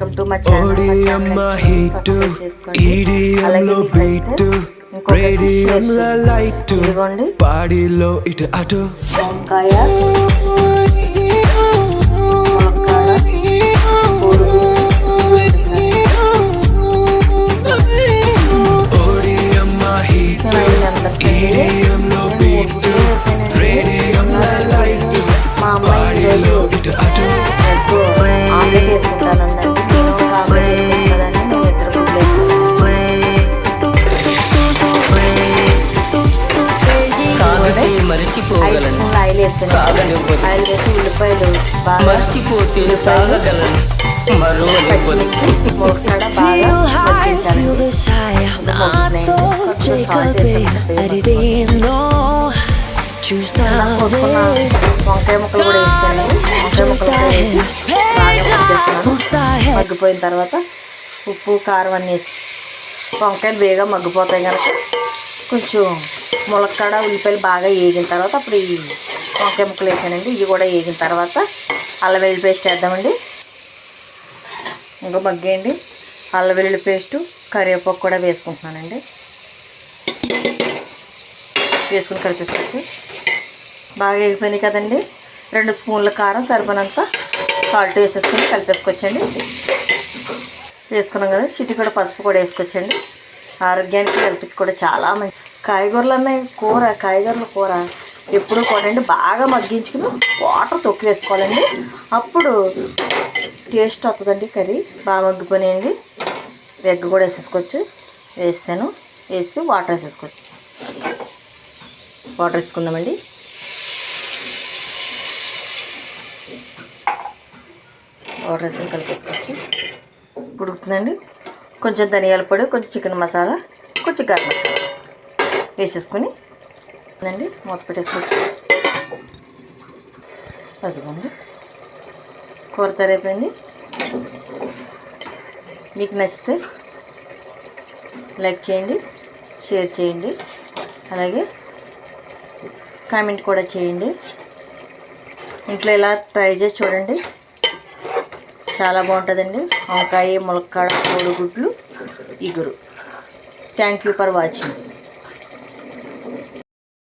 Welcome to my channel. Subscribe చేసుకోండి. అలాగే మీకు నచ్చితే ఇంకొకటి షేర్ చేయండి. ఇదిగోండి వంకాయ, మా అమ్మాయి ఆమ్లెట్ వేసుకుంటానండి. నేను ఒక ఆమ్లెట్ వేసుకుంటాను కదండి, నేను ఇద్దరు ఆయిల్ వేసాను. ఆయిల్ వేసి ఉల్లిపాయలు బాగా ములక్కాడ వంకాయ ముక్కలు కూడా వేస్తానండి. వంకాయ ముక్కలు వేసి బాగా మగ్గిస్తున్నాను. మగ్గిపోయిన తర్వాత ఉప్పు కారం అన్నీ వేసి వంకాయలు వేగా మగ్గిపోతాయి కనుక కొంచెం ములక్కాడ ఉల్లిపాయలు బాగా వేగిన తర్వాత అప్పుడు ఈ వంకాయ ముక్కలు వేసానండి. ఇవి కూడా వేగిన తర్వాత అల్లం వెల్లుల్లి పేస్ట్ వేద్దామండి. ఇంకా మగ్గేయండి. అల్లం వెల్లుల్లి పేస్టు కరివేపాకు కూడా వేసుకుంటున్నానండి. వేసుకుని కలిపేసుకోవచ్చు. బాగా వేగిపోయినాయి కదండి. 2 స్పూన్ల కారం సరిపడినంత సాల్ట్ వేసేసుకొని కలిపేసుకోవచ్చండి. వేసుకున్నాం కదా, చిటికెడు పసుపు కూడా వేసుకోవచ్చండి. ఆరోగ్యానికి హెల్త్కి కూడా చాలా మంచి. కాయగూరలు అన్నాయి కాయగూరల కూర ఎప్పుడు కూడా బాగా మగ్గించుకుని వాటర్ తొక్కి వేసుకోవాలండి. అప్పుడు టేస్ట్ వస్తుందండి. కర్రీ బాగా మగ్గిపోయినాయండి. ఎగ్ కూడా వేసేసుకోవచ్చు. వేసాను. వేసి వాటర్ వేసేసుకోవచ్చు. వాటర్ వేసుకుందామండి. వాటర్ వేసుకొని కలిపేసుకోవచ్చు. ఉడుకుతుందండి. కొంచెం ధనియాల పొడి, కొంచెం చికెన్ మసాలా, కొంచెం గరం మసాలా వేసేసుకొని అండి మూత పెట్టేసుకోవచ్చు. అదిగోండి కూర తయారైపోయింది. మీకు నచ్చితే లైక్ చేయండి, షేర్ చేయండి, అలాగే కామెంట్ కూడా చేయండి. ఇంట్లో ఇలా ట్రై చేసి చూడండి, చాలా బాగుంటుందండి. వంకాయ, ములక్కాడ, కోడిగుడ్లు, ఇగురు. Thank you for watching.